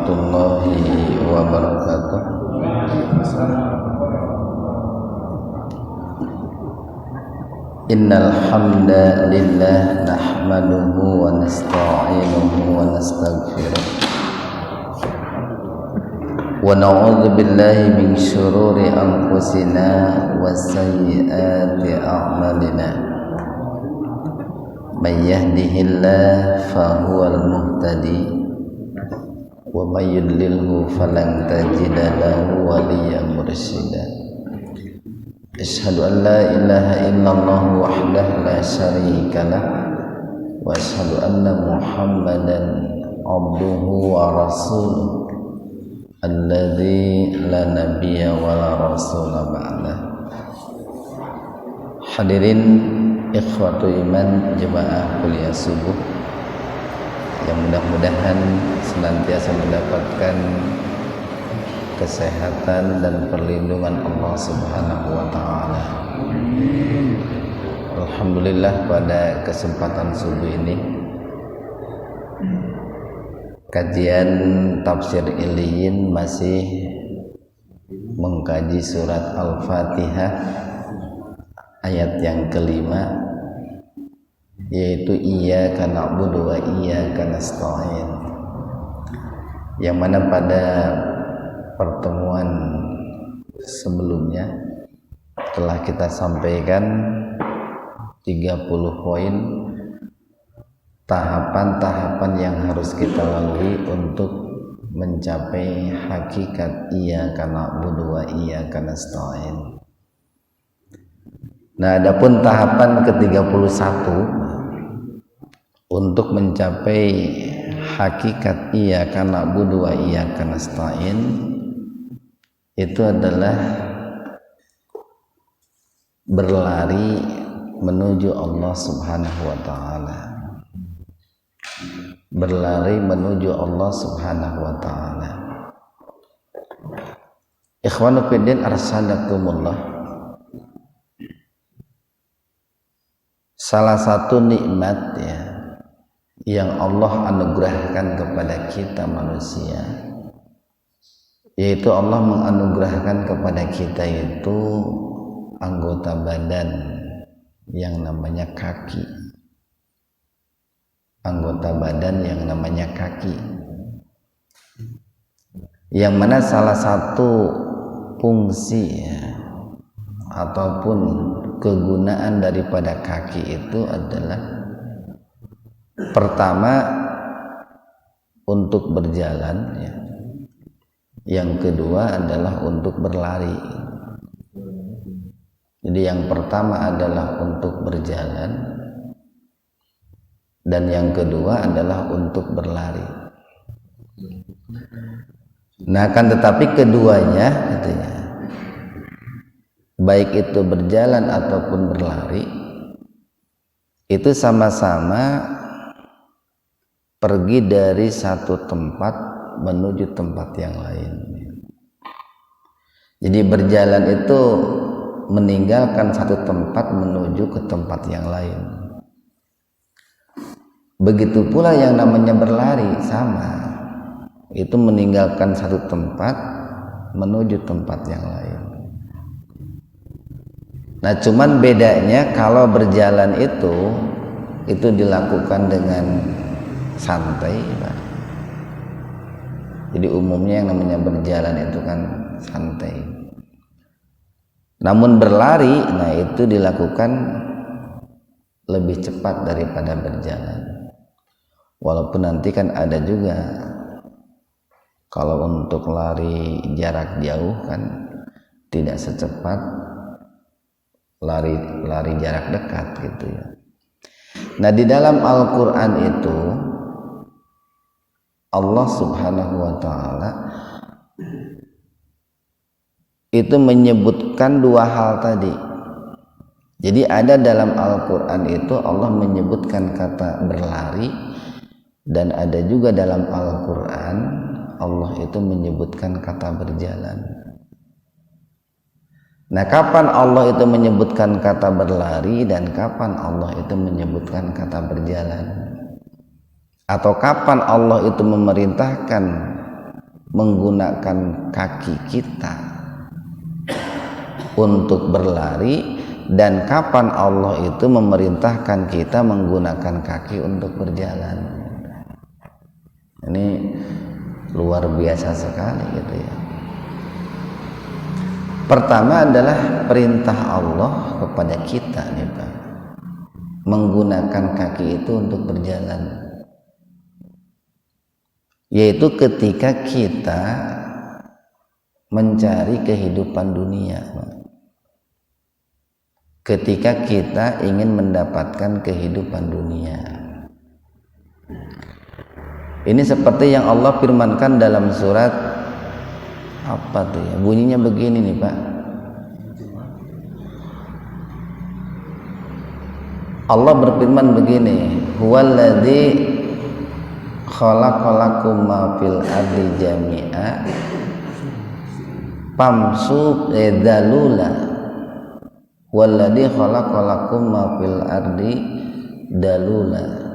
warahmatullahi wabarakatuh. Innal hamdalillah nahmaduhu wa nasta'inuhu wa nastaghfiruh wa na'udzu billahi min syururi anfusina wa sayyiati a'malina. May yahdihillahu fahuwal muhtadi wa may yudlilhu falan tajida lahu waliyyan mursyida. Asyhadu an la ilaha illallah wahdahu la syarika lah wa asyhadu anna Muhammadan abduhu wa rasuluh alladzi la nabiyya wa la rasula ba'dah. Hadirin ikhwatu iman jemaah kuliah subuh yang mudah-mudahan senantiasa mendapatkan kesehatan dan perlindungan Allah Subhanahu wa taala. Alhamdulillah, pada kesempatan subuh ini kajian tafsir Iliyin masih mengkaji surat Al-Fatihah ayat yang kelima, yaitu iyyaka na'budu wa iyyaka nasta'in, yang mana pada pertemuan sebelumnya telah kita sampaikan 30 poin tahapan-tahapan yang harus kita lalui untuk mencapai hakikat iyyaka na'budu wa iyyaka nasta'in. Nah, adapun tahapan ke-31 untuk mencapai hakikat iyyaka na'budu wa iyyaka nasta'in itu adalah berlari menuju Allah Subhanahu wa taala. Berlari menuju Allah Subhanahu wa taala. Ikhwanu fiddin arsalakumullah. Salah satu nikmat yang Allah anugerahkan kepada kita manusia, yaitu Allah menganugerahkan kepada kita itu anggota badan yang namanya kaki. Anggota badan yang namanya kaki, yang mana salah satu fungsi ataupun kegunaan daripada kaki itu adalah pertama untuk berjalan, yang kedua adalah untuk berlari. Jadi yang pertama adalah untuk berjalan dan yang kedua adalah untuk berlari. Nah, kan tetapi keduanya katanya, baik itu berjalan ataupun berlari, itu sama-sama pergi dari satu tempat menuju tempat yang lain. Jadi berjalan itu meninggalkan satu tempat menuju ke tempat yang lain. Begitu pula yang namanya berlari, sama, itu meninggalkan satu tempat menuju tempat yang lain. Nah, cuman bedanya kalau berjalan itu dilakukan dengan santai, Pak. Jadi umumnya yang namanya berjalan itu kan santai. Namun berlari, nah itu dilakukan lebih cepat daripada berjalan. Walaupun nanti kan ada juga kalau untuk lari jarak jauh kan tidak secepat lari jarak dekat gitu ya. Nah, di dalam Al-Quran itu Allah Subhanahu wa taala itu menyebutkan dua hal tadi. Jadi ada dalam Al-Quran itu Allah menyebutkan kata berlari, dan ada juga dalam Al-Quran Allah itu menyebutkan kata berjalan. Nah, kapan Allah itu menyebutkan kata berlari dan kapan Allah itu menyebutkan kata berjalan? Atau kapan Allah itu memerintahkan menggunakan kaki kita untuk berlari, dan kapan Allah itu memerintahkan kita menggunakan kaki untuk berjalan. Ini luar biasa sekali gitu ya. Pertama adalah perintah Allah kepada kita nih Pak, menggunakan kaki itu untuk berjalan, yaitu ketika kita mencari kehidupan dunia, ketika kita ingin mendapatkan kehidupan dunia. Ini seperti yang Allah firmankan dalam surat apa tuh ya, bunyinya begini nih Pak. Allah berfirman begini, huwallazi khalaqalakum ma fil ardi jami'a famsu dalula, wallazi khalaqalakum ma fil ardi dalula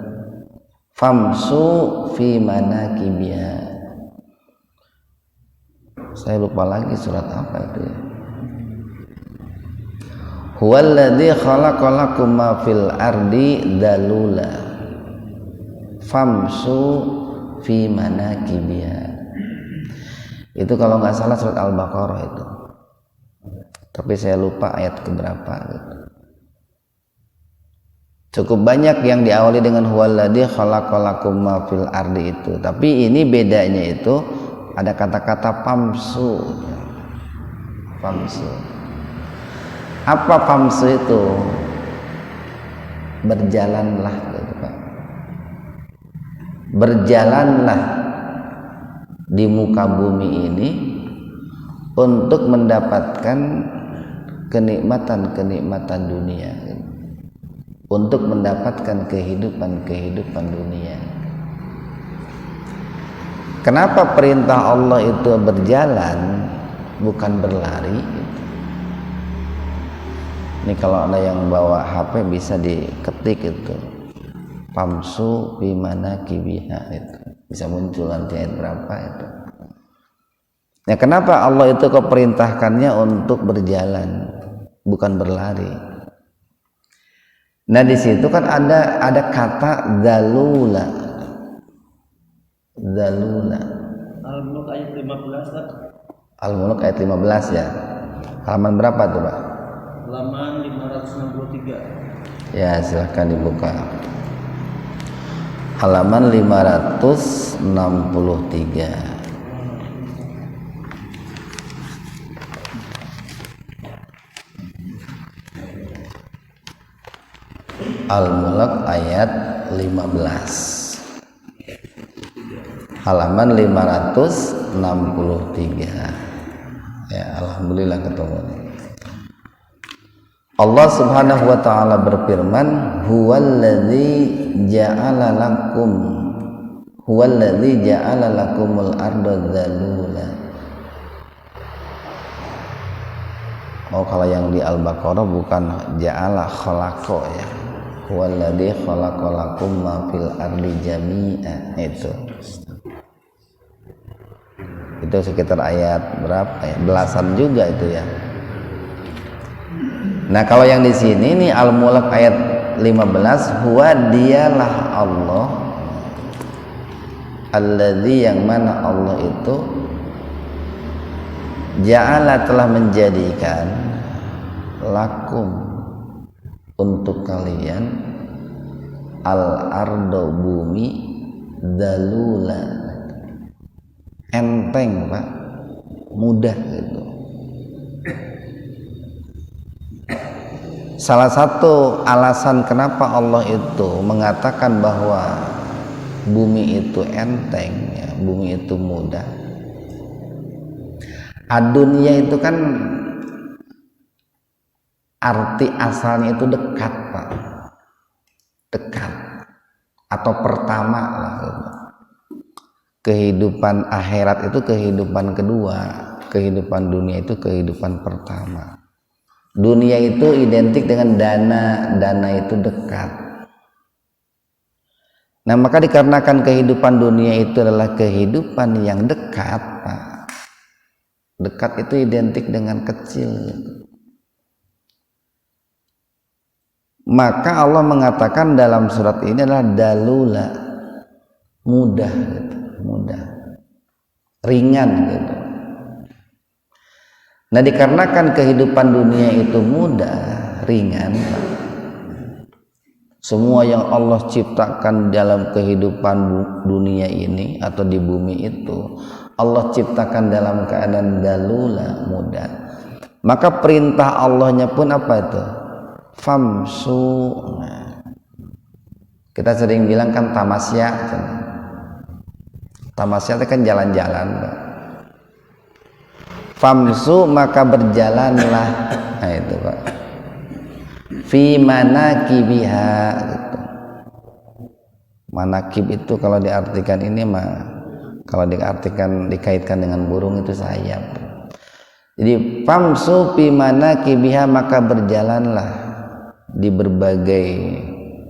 famsu fi manakibiha. Saya lupa lagi surat apa itu ya. Huwallazi khalaqalakum ma fil ardi dalula famsu fi manakibiha. Itu kalau nggak salah surat Al-Baqarah itu, tapi saya lupa ayat keberapa gitu. Cukup banyak yang diawali dengan huwallazi khalaqalakum ma fil ardi itu, tapi ini bedanya itu ada kata-kata famsu. Famsu. Apa famsu itu? Berjalanlah gitu Pak. Berjalanlah di muka bumi ini untuk mendapatkan kenikmatan-kenikmatan dunia, untuk mendapatkan kehidupan dunia. Kenapa perintah Allah itu berjalan bukan berlari? Ini kalau ada yang bawa HP bisa diketik itu famsu fi manakibiha, itu bisa muncul nanti ayat berapa itu. Ya, kenapa Allah itu kok perintahkannya untuk berjalan bukan berlari? Nah di situ kan ada kata dalula. Dalula. Al-Mulk ayat 15 Pak. Al-Mulk ayat 15 ya. Halaman berapa tuh Pak? Halaman 563. Ya silahkan dibuka. Halaman 563. Al-Mulk ayat 15. Halaman 563. Ya, alhamdulillah ketemu. Allah Subhanahu wa taala berfirman, huwallazi ja'ala lakumul arda dzalula. Oh, kalau yang di Al-Baqarah bukan ja'ala, khalaqa ya. Huwallazi khalaqalakum ma fil ardi jami'a, itu sekitar ayat berapa ya, belasan juga itu ya. Nah kalau yang di sini nih Al-Mulk ayat 15, huwa dialah Allah alladzi, yang mana Allah itu ja'ala, telah menjadikan lakum, untuk kalian, al-ardo, bumi, dalula, enteng Pak, mudah gitu. Salah satu alasan kenapa Allah itu mengatakan bahwa bumi itu enteng ya, bumi itu mudah. Adunia itu kan arti asalnya itu dekat Pak, dekat atau pertama lah gitu. Kehidupan akhirat itu kehidupan kedua, kehidupan dunia itu kehidupan pertama. Dunia itu identik dengan dana itu dekat. Nah, maka dikarenakan kehidupan dunia itu adalah kehidupan yang dekat, Pak. Dekat itu identik dengan kecil gitu. Maka Allah mengatakan dalam surat ini adalah dalula, mudah gitu, mudah, ringan gitu. Nah, dikarenakan kehidupan dunia itu mudah, ringan, Pak. Semua yang Allah ciptakan dalam kehidupan dunia ini atau di bumi itu Allah ciptakan dalam keadaan dalula, mudah. Maka perintah Allahnya pun apa itu? Famsu. Nah, kita sering bilang kan tamasya. Tamasya itu kan jalan-jalan, Pak. Famsu, maka berjalanlah. Nah, itu, Pak. Fi manakibiha gitu. Manakib itu kalau diartikan ini mah, kalau diartikan dikaitkan dengan burung itu sayap. Jadi famsu fi manakibiha, maka berjalanlah di berbagai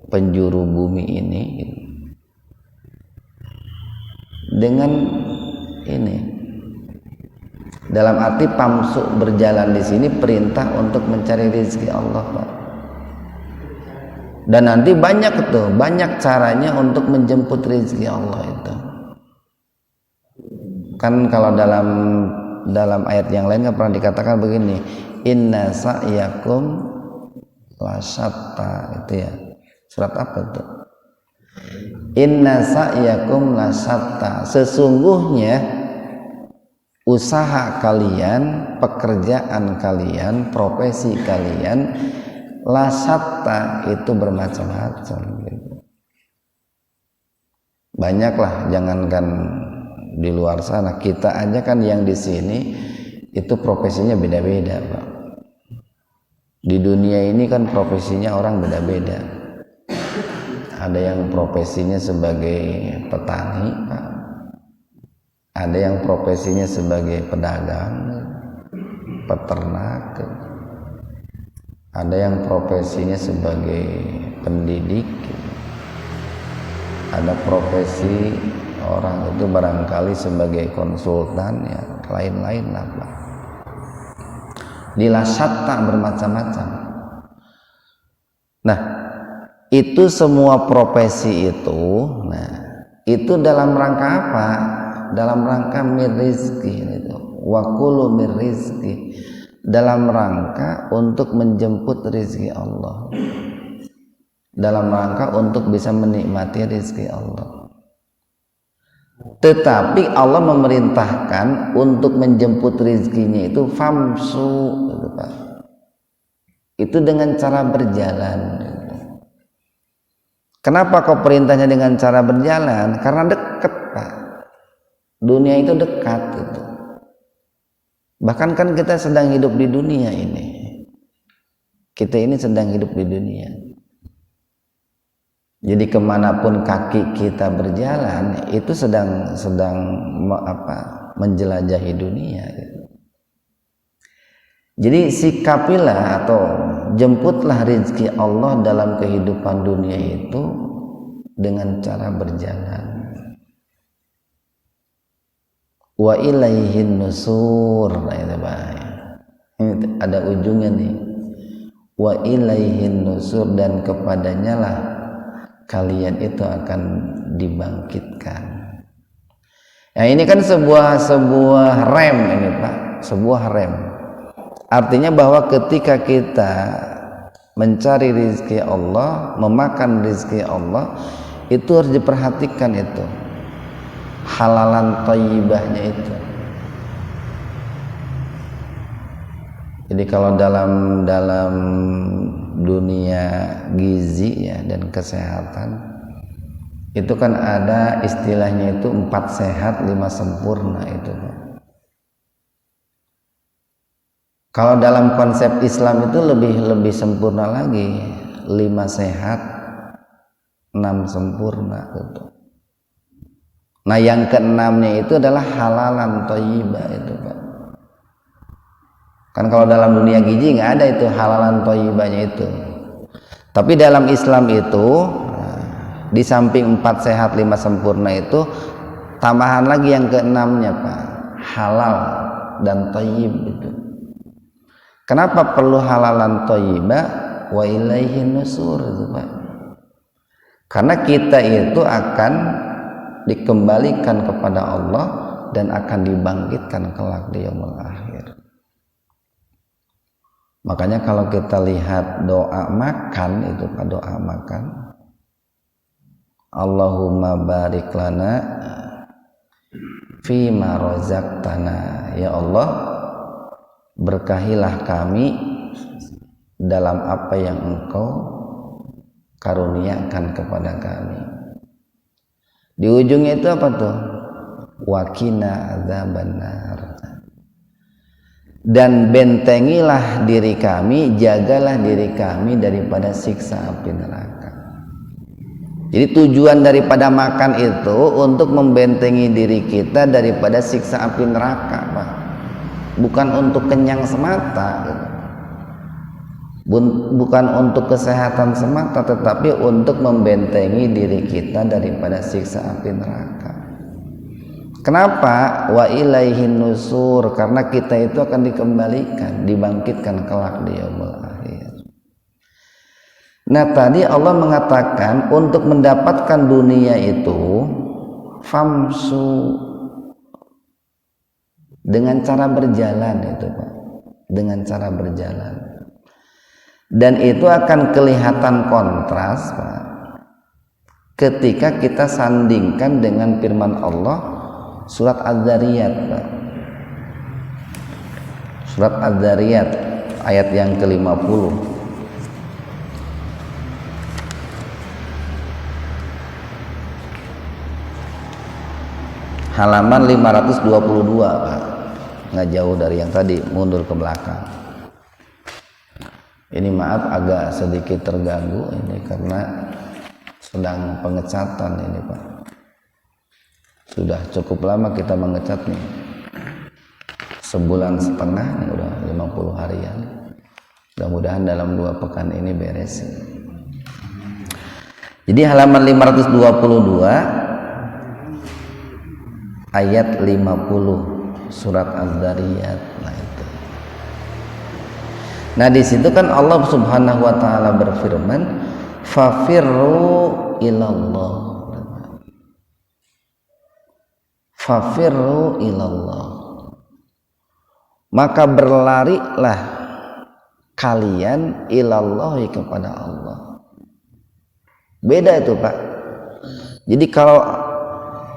penjuru bumi ini gitu. Dengan ini dalam arti famsu, berjalan di sini perintah untuk mencari rezeki Allah, Pak. Dan nanti banyak tuh, banyak caranya untuk menjemput rezeki Allah itu. Kan kalau dalam ayat yang lain kan pernah dikatakan begini, inna sa'yakum lasyatta, itu ya. Surat apa itu? Inna sa'yakum lasyatta, sesungguhnya usaha kalian, pekerjaan kalian, profesi kalian, lasyatta, itu bermacam-macam gitu. Banyaklah, jangankan di luar sana, kita aja kan yang di sini itu profesinya beda-beda, Pak. Di dunia ini kan profesinya orang beda-beda. Ada yang profesinya sebagai petani, Pak. Ada yang profesinya sebagai pedagang, peternak. Ada yang profesinya sebagai pendidik. Ada profesi orang itu barangkali sebagai konsultan, ya lain-lain lah, Pak. Di lasyatta, bermacam-macam. Nah, itu semua profesi itu, nah itu dalam rangka apa? Dalam rangka mirizki itu, wakulu mirizki, dalam rangka untuk menjemput rezeki Allah, dalam rangka untuk bisa menikmati rezeki Allah. Tetapi Allah memerintahkan untuk menjemput rezekinya itu famsu gitu, Pak. Itu dengan cara berjalan gitu. Kenapa kok perintahnya dengan cara berjalan? Karena dekat, Pak. Dunia itu dekat gitu. Bahkan kan kita sedang hidup di dunia ini. Kita ini sedang hidup di dunia. Jadi kemanapun kaki kita berjalan itu sedang menjelajahi dunia gitu. Jadi sikapilah atau jemputlah rezeki Allah dalam kehidupan dunia itu dengan cara berjalan. Wa ilaihin nusur, nah itu bahaya. Ini ada ujungnya nih. Wa ilaihin nusur, dan kepadanya lah kalian itu akan dibangkitkan. Nah, ini kan sebuah rem ini, Pak, sebuah rem. Artinya bahwa ketika kita mencari rezeki Allah, memakan rezeki Allah, itu harus diperhatikan itu. Halalan thayyibahnya itu. Jadi kalau dalam dunia gizi ya dan kesehatan itu kan ada istilahnya itu 4 sehat 5 sempurna itu. Kalau dalam konsep Islam itu lebih sempurna lagi, 5 sehat 6 sempurna gitu. Nah, yang keenamnya itu adalah halalan thayyibah itu, Pak. Kan kalau dalam dunia gizi nggak ada itu halalan thayyibahnya itu. Tapi dalam Islam itu Di samping 4 sehat 5 sempurna itu tambahan lagi yang keenamnya Pak, halal dan thayyib itu. Kenapa perlu halalan thayyibah? Wa ilaihin nusur itu Pak. Karena kita itu akan dikembalikan kepada Allah dan akan dibangkitkan kelak di yaumul akhir. Makanya kalau kita lihat doa makan itu Pak, doa makan, Allahumma barik lana fima razaqtana, ya Allah berkahilah kami dalam apa yang Engkau karuniakan kepada kami. Di ujungnya itu apa tuh? Waqina adzabannar. Dan bentengilah diri kami, jagalah diri kami daripada siksa api neraka. Jadi tujuan daripada makan itu untuk membentengi diri kita daripada siksa api neraka Pak. Bukan untuk kenyang semata, bukan untuk kesehatan semata, tetapi untuk membentengi diri kita daripada siksa api neraka. Kenapa? Wa ilaihin nusur, karena kita itu akan dikembalikan, dibangkitkan kelak di yaumul akhir. Nah tadi Allah mengatakan untuk mendapatkan dunia itu famsu, dengan cara berjalan itu Pak, dengan cara berjalan. Dan itu akan kelihatan kontras Pak, ketika kita sandingkan dengan firman Allah surat Az-Zariyat Pak. Surat Az-Zariyat ayat yang ke-50. Halaman 522 Pak. Nggak jauh dari yang tadi, mundur ke belakang. Ini maaf agak sedikit terganggu ini karena sedang pengecatan ini Pak. Sudah cukup lama kita mengecat nih, sebulan setengah nih, udah 50 harian. Mudah-mudahan dalam 2 pekan ini beres. Jadi halaman 522 ayat 50 surat Az-Zariyat. Nah di situ kan Allah Subhanahu wa taala berfirman, "Fafirru ilallah." Fafirru ilallah. Maka berlarilah kalian ilallahi kepada Allah. Beda itu Pak. Jadi kalau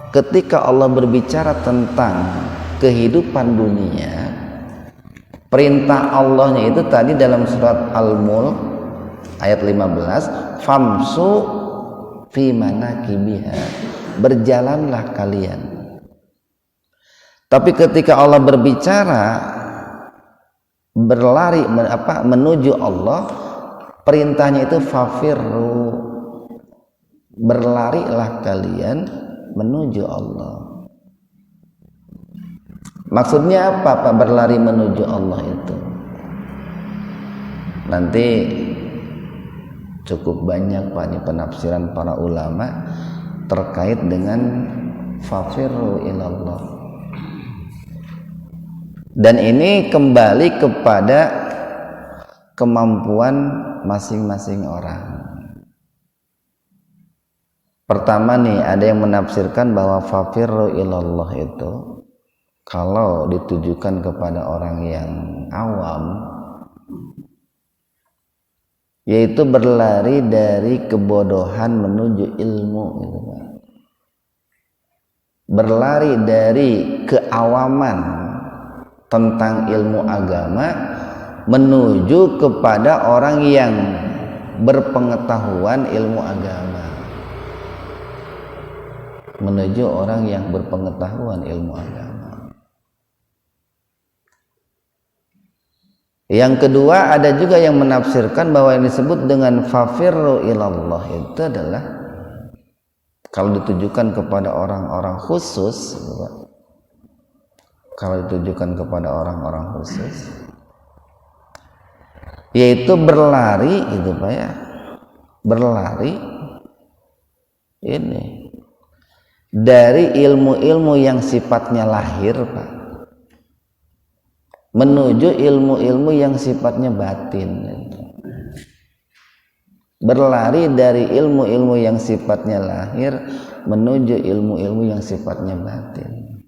ketika Allah berbicara tentang kehidupan dunia, perintah Allahnya itu tadi dalam surat Al-Mulk ayat 15, famsu fi manakibiha, berjalanlah kalian. Tapi ketika Allah berbicara berlari menuju Allah, perintahnya itu fafirru, berlarilah kalian menuju Allah. Maksudnya apa Pak berlari menuju Allah itu? Nanti cukup banyak Pak ini penafsiran para ulama terkait dengan fafirru ilallah. Dan ini kembali kepada kemampuan masing-masing orang. Pertama nih, ada yang menafsirkan bahwa fafirru ilallah itu kalau ditujukan kepada orang yang awam, yaitu berlari dari kebodohan menuju ilmu gitu Pak. Berlari dari keawaman tentang ilmu agama menuju kepada orang yang berpengetahuan ilmu agama. Menuju orang yang berpengetahuan ilmu agama. Yang kedua, ada juga yang menafsirkan bahwa yang disebut dengan fafirru ilallah itu adalah kalau ditujukan kepada orang-orang khusus, kalau ditujukan kepada orang-orang khusus, yaitu berlari itu Pak ya, berlari Ini dari ilmu-ilmu yang sifatnya lahir, Pak, menuju ilmu-ilmu yang sifatnya batin. Berlari dari ilmu-ilmu yang sifatnya lahir menuju ilmu-ilmu yang sifatnya batin.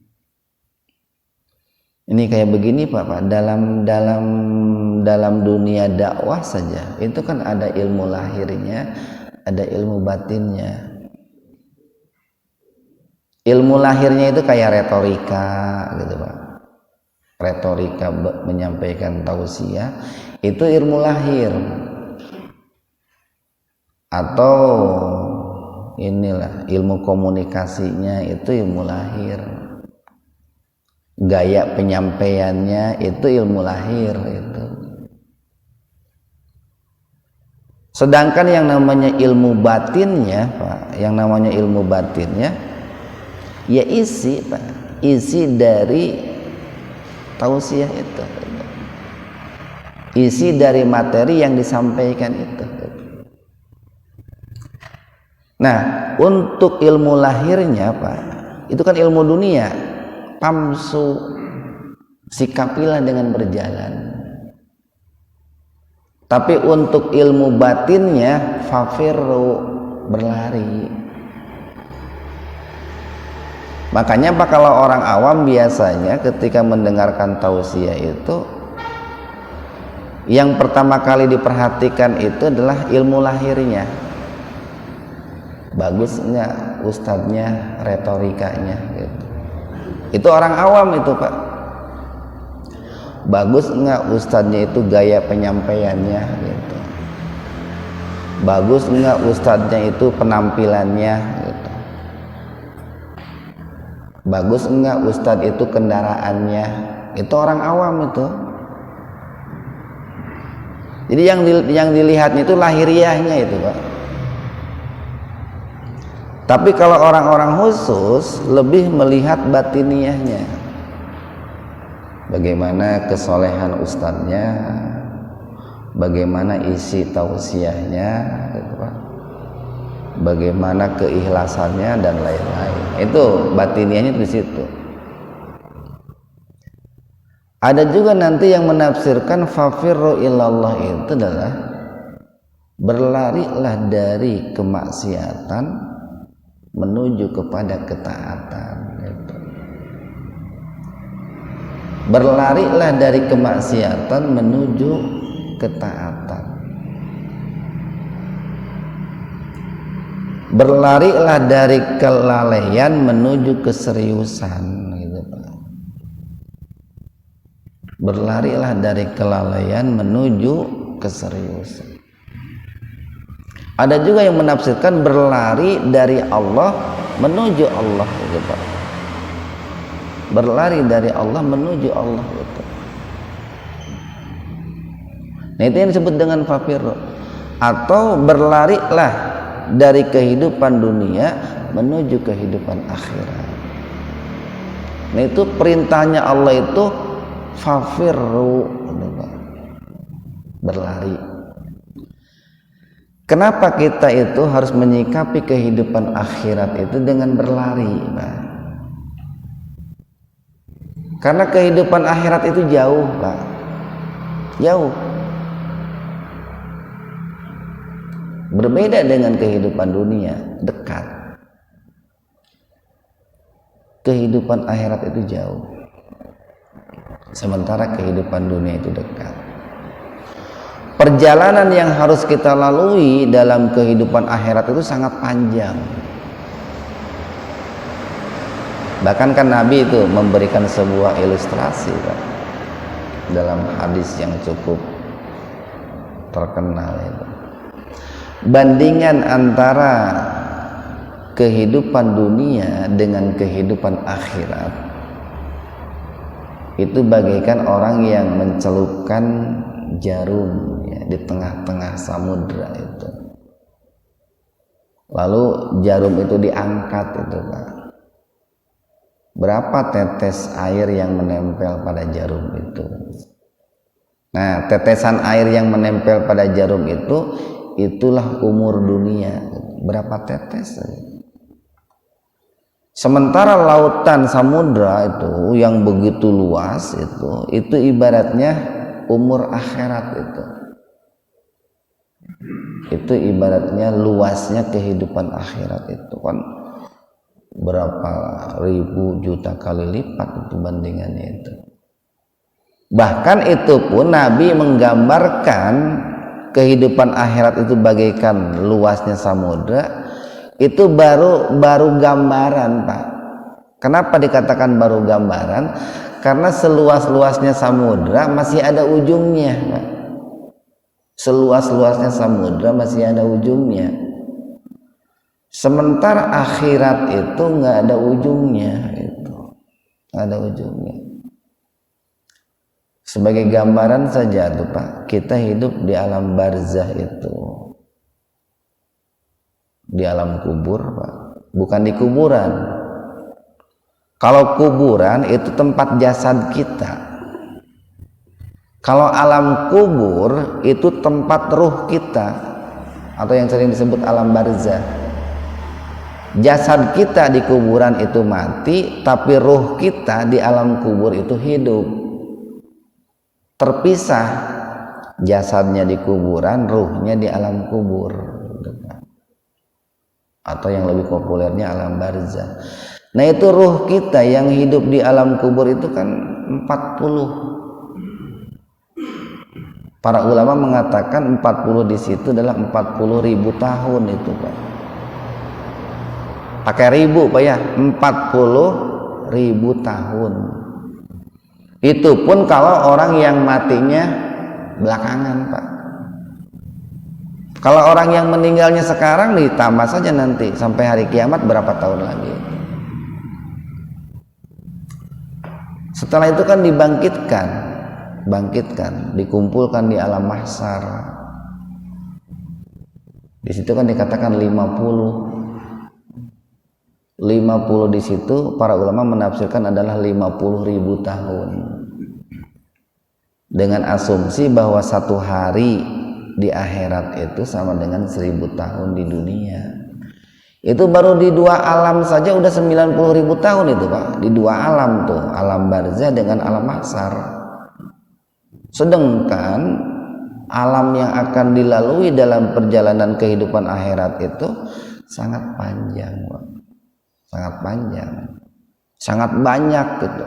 Ini kayak begini Pak, dalam dunia dakwah saja itu kan ada ilmu lahirnya, ada ilmu batinnya. Ilmu lahirnya itu kayak retorika gitu Pak. Retorika menyampaikan tausiah itu ilmu lahir. Atau inilah ilmu komunikasinya itu ilmu lahir. Gaya penyampaiannya itu ilmu lahir itu. Sedangkan yang namanya ilmu batinnya, Pak, yang namanya ilmu batinnya ya isi, Pak, isi dari tausiah itu. Isi dari materi yang disampaikan itu. Nah, untuk ilmu lahirnya, Pak, itu kan ilmu dunia. Pamsu, sikapilah dengan berjalan. Tapi untuk ilmu batinnya, fafirru, berlari. Makanya Pak, kalau orang awam biasanya ketika mendengarkan tausiah itu, yang pertama kali diperhatikan itu adalah ilmu lahirnya. Bagus enggak ustadznya retorikanya gitu. Itu orang awam itu Pak. Bagus enggak ustadznya itu gaya penyampaiannya gitu. Bagus enggak ustadznya itu penampilannya gitu. Bagus enggak ustadz itu kendaraannya. Itu orang awam itu. Jadi yang dilihatnya itu lahiriahnya itu Pak. Tapi kalau orang-orang khusus lebih melihat batiniahnya. Bagaimana kesolehan ustadznya, bagaimana isi tausiahnya, gitu Pak. Bagaimana keikhlasannya dan lain-lain. Itu batiniahnya di situ. Ada juga nanti yang menafsirkan fafirru ilallah itu adalah berlarilah dari kemaksiatan menuju kepada ketaatan gitu. Berlarilah dari kemaksiatan menuju ketaatan. Berlarilah dari kelalaian menuju keseriusan gitu Pak. Berlarilah dari kelalaian menuju keseriusan. Ada juga yang menafsirkan berlari dari Allah menuju Allah gitu Pak. Berlari dari Allah menuju Allah gitu. Nah itu yang disebut dengan fafirru. Atau berlarilah dari kehidupan dunia menuju kehidupan akhirat. Nah itu perintahnya Allah itu fafirru gitu Pak. Berlari. Kenapa kita itu harus menyikapi kehidupan akhirat itu dengan berlari, Pak? Karena kehidupan akhirat itu jauh, Pak. Jauh. Berbeda dengan kehidupan dunia, dekat. Kehidupan akhirat itu jauh. Sementara kehidupan dunia itu dekat. Perjalanan yang harus kita lalui dalam kehidupan akhirat itu sangat panjang. Bahkan kan Nabi itu memberikan sebuah ilustrasi Pak, dalam hadis yang cukup terkenal itu. Bandingan antara kehidupan dunia dengan kehidupan akhirat itu bagaikan orang yang mencelupkan jarum ya, di tengah-tengah samudra itu. Lalu jarum itu diangkat itu Pak. Berapa tetes air yang menempel pada jarum itu? Nah, tetesan air yang menempel pada jarum itu itulah umur dunia. Berapa tetes? Sementara lautan samudra itu yang begitu luas itu ibaratnya umur akhirat itu ibaratnya luasnya kehidupan akhirat itu kan berapa ribu juta kali lipat itu bandingannya itu. Bahkan itu pun Nabi menggambarkan kehidupan akhirat itu bagaikan luasnya samudra, itu baru gambaran, Pak. Kenapa dikatakan baru gambaran? Karena seluas-luasnya samudra masih ada ujungnya, Pak. Seluas-luasnya samudra masih ada ujungnya. Sementara akhirat itu nggak ada ujungnya, nggak ada ujungnya. Sebagai gambaran saja tuh Pak, kita hidup di alam barzah itu, di alam kubur Pak, bukan di kuburan. Kalau kuburan itu tempat jasad kita, kalau alam kubur itu tempat ruh kita, atau yang sering disebut alam barzah. Jasad kita di kuburan itu mati, tapi ruh kita di alam kubur itu hidup, terpisah. Jasadnya di kuburan, ruhnya di alam kubur, atau yang lebih populernya alam barzah. Nah itu ruh kita yang hidup di alam kubur itu kan 40. Para ulama mengatakan 40 di situ adalah 40.000 tahun itu Pak. Pakai ribu Pak ya, 40.000 tahun. Itu pun kalau orang yang matinya belakangan Pak. Kalau orang yang meninggalnya sekarang ditambah saja nanti sampai hari kiamat berapa tahun lagi. Setelah itu kan dibangkitkan, dikumpulkan di alam mahsyar. Di situ kan dikatakan 50 di situ para ulama menafsirkan adalah 50.000 tahun. Dengan asumsi bahwa satu hari di akhirat itu sama dengan 1000 tahun di dunia. Itu baru di dua alam saja udah 90.000 tahun itu Pak. Di dua alam tuh, alam barzah dengan alam mahsyar. Sedangkan alam yang akan dilalui dalam perjalanan kehidupan akhirat itu sangat panjang Pak. Sangat panjang, sangat banyak gitu.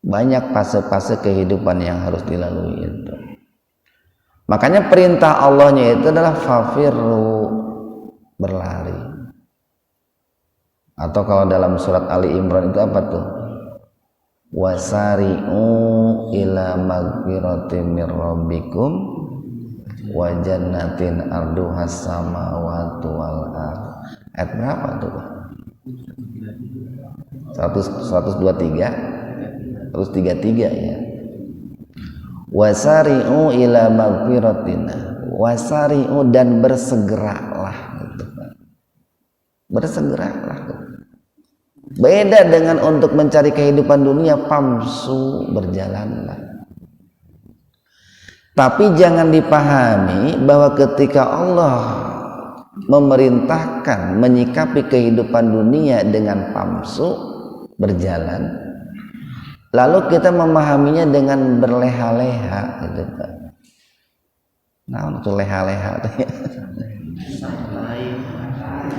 Banyak fase-fase kehidupan yang harus dilalui itu. Makanya perintah Allahnya itu adalah fafirru, berlari. Atau kalau dalam surat Ali Imran itu apa tuh? Wasari'u ila magfiratin mir rabbikum wa jannatin arduhas samawati wal ardh. Ayat berapa tuh Pak? 123 ya. Wasari'u ila magfiratina, wasari'u dan bersegeralah gitu Pak. Bersegeralah. Beda dengan untuk mencari kehidupan dunia, pamsu, berjalanlah. Tapi jangan dipahami bahwa ketika Allah memerintahkan menyikapi kehidupan dunia dengan pamsu, berjalan, lalu kita memahaminya dengan berleha-leha gitu Pak. Nah, itu leha-leha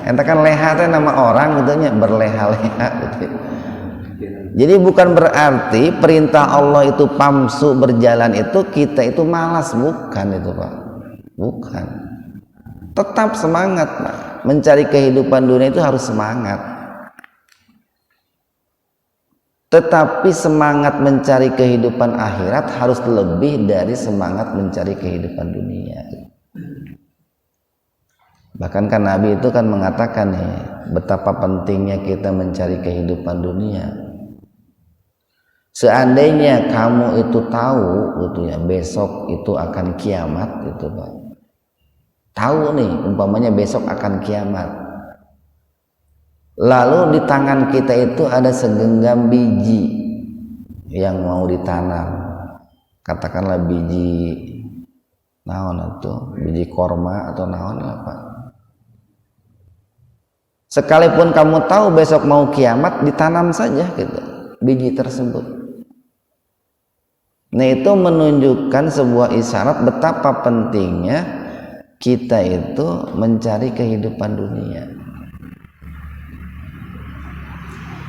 ente kan leha itu nama orang gitu nya, berleha-leha gitu. Jadi bukan berarti perintah Allah itu pamsu berjalan itu kita itu malas, bukan itu Pak. Bukan. Tetap semangat Pak. Mencari kehidupan dunia itu harus semangat. Tetapi semangat mencari kehidupan akhirat harus lebih dari semangat mencari kehidupan dunia. Bahkan kan Nabi itu kan mengatakan nih, betapa pentingnya kita mencari kehidupan dunia. Seandainya kamu itu tahu gitu ya, besok itu akan kiamat gitu Pak. Tahu nih umpamanya besok akan kiamat. Lalu di tangan kita itu ada segenggam biji yang mau ditanam. Katakanlah biji naon itu, biji korma atau naon lah Pak. Sekalipun kamu tahu besok mau kiamat, ditanam saja gitu biji tersebut. Nah, itu menunjukkan sebuah isyarat betapa pentingnya kita itu mencari kehidupan dunia.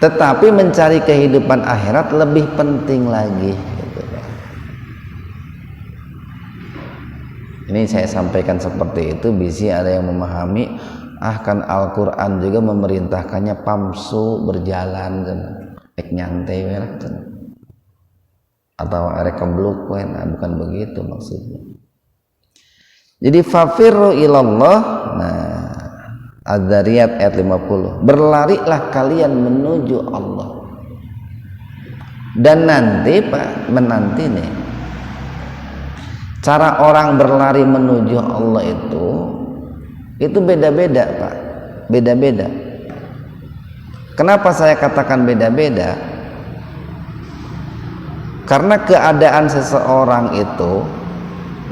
Tetapi mencari kehidupan akhirat lebih penting lagi gitu. Ini saya sampaikan seperti itu, bisa ada yang memahami, kan Al-Quran juga memerintahkannya pamsu berjalan ek nyantai atau erek kebluk, bukan begitu maksudnya. Jadi fafirru ilallah. Nah, Az-Zariyat ayat 50, berlarilah kalian menuju Allah. Dan nanti Pak, menanti nih, cara orang berlari menuju Allah itu beda-beda Pak, beda-beda. Kenapa saya katakan beda-beda? Karena keadaan seseorang itu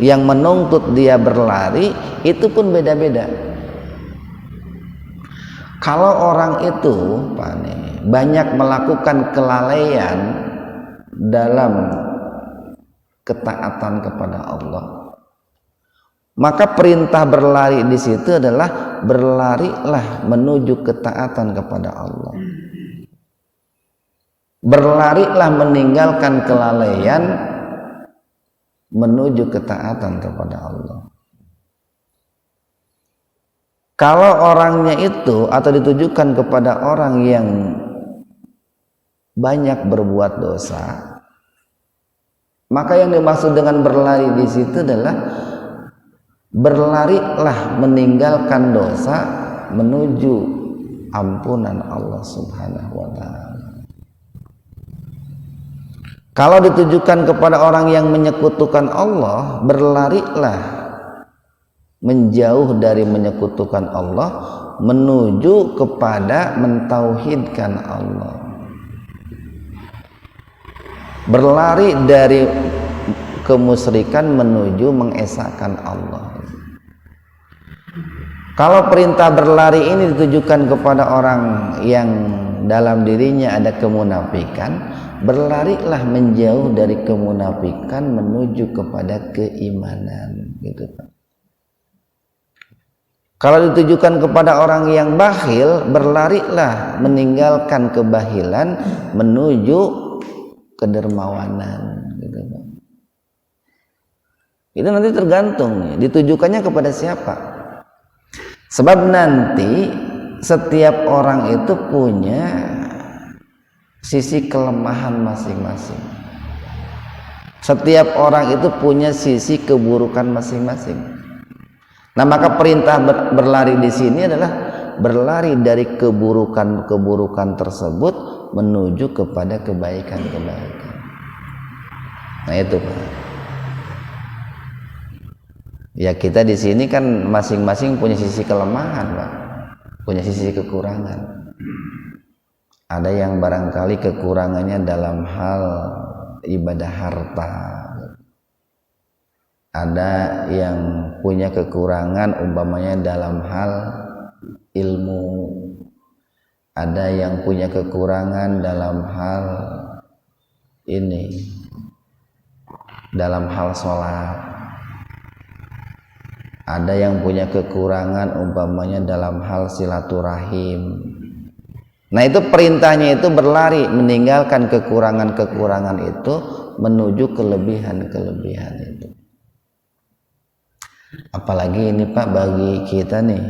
yang menuntut dia berlari itu pun beda-beda. Kalau orang itu Pak nih, banyak melakukan kelalaian dalam ketaatan kepada Allah, maka perintah berlari di situ adalah berlarilah menuju ketaatan kepada Allah. Berlarilah meninggalkan kelalaian menuju ketaatan kepada Allah. Kalau orangnya itu atau ditujukan kepada orang yang banyak berbuat dosa, maka yang dimaksud dengan berlari di situ adalah berlarilah meninggalkan dosa menuju ampunan Allah Subhanahu wa taala. Kalau ditujukan kepada orang yang menyekutukan Allah, berlarilah menjauh dari menyekutukan Allah menuju kepada mentauhidkan Allah. Berlari dari kemusyrikan menuju mengesahkan Allah. Kalau perintah berlari ini ditujukan kepada orang yang dalam dirinya ada kemunafikan, berlarilah menjauh dari kemunafikan menuju kepada keimanan, gitu Pak. Kalau ditujukan kepada orang yang bakhil, berlarilah meninggalkan kebahilan menuju kedermawanan, gitu Pak. Itu nanti tergantung ditujukannya kepada siapa. Sebab nanti setiap orang itu punya sisi kelemahan masing-masing. Setiap orang itu punya sisi keburukan masing-masing. Nah, maka perintah berlari di sini adalah berlari dari keburukan-keburukan tersebut menuju kepada kebaikan-kebaikan. Nah, itu Pak. Ya, kita di sini kan masing-masing punya sisi kelemahan, Pak. Punya sisi kekurangan. Ada yang barangkali kekurangannya dalam hal ibadah harta. Ada yang punya kekurangan umpamanya dalam hal ilmu. Ada yang punya kekurangan dalam hal ini, dalam hal sholat. Ada yang punya kekurangan umpamanya dalam hal silaturahim. Nah, itu perintahnya itu berlari meninggalkan kekurangan-kekurangan itu menuju kelebihan-kelebihan itu. Apalagi ini Pak, bagi kita nih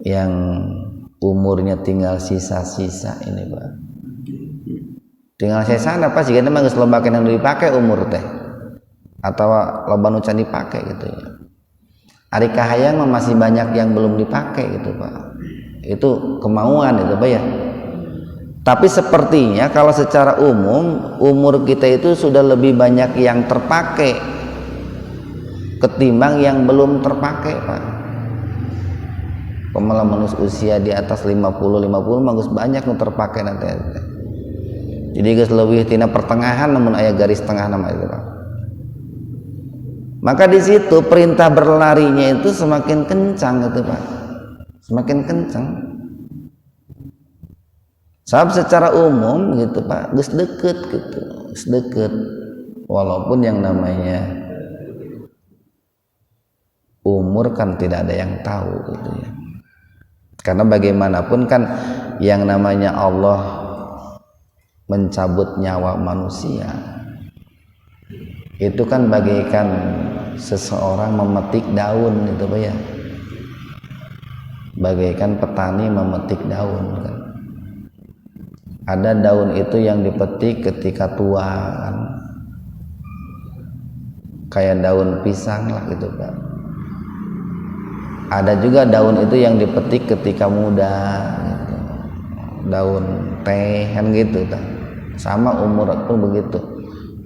yang umurnya tinggal sisa-sisa ini Pak, tinggal sisa apa sih kita mah geus loba yang dipakai umur teh atau loba nu can dipakai gitu ya. Ari kahayang mah masih banyak yang belum dipakai gitu Pak. Itu kemauan itu Pak ya. Tapi sepertinya kalau secara umum umur kita itu sudah lebih banyak yang terpakai ketimbang yang belum terpakai Pak. Malah manusia usia di atas 50 bagus banyak yang terpakai nanti. Jadi geus leuwih tina pertengahan namun aya garis tengah nama itu Pak. Maka di situ perintah berlarinya itu semakin kencang gitu Pak. semakin kencang. Sebab secara umum gitu Pak, geus deket gitu, geus deket. Walaupun yang namanya umur kan tidak ada yang tahu gitu ya. Karena bagaimanapun kan yang namanya Allah mencabut nyawa manusia itu kan bagaikan seseorang memetik daun gitu Pak ya. Bagaikan petani memetik daun kan. Ada daun itu yang dipetik ketika tua kan. Kayak daun pisang lah gitu Pak. Ada juga daun itu yang dipetik ketika muda gitu. Daun teh kan gitu kan. Sama umur pun begitu,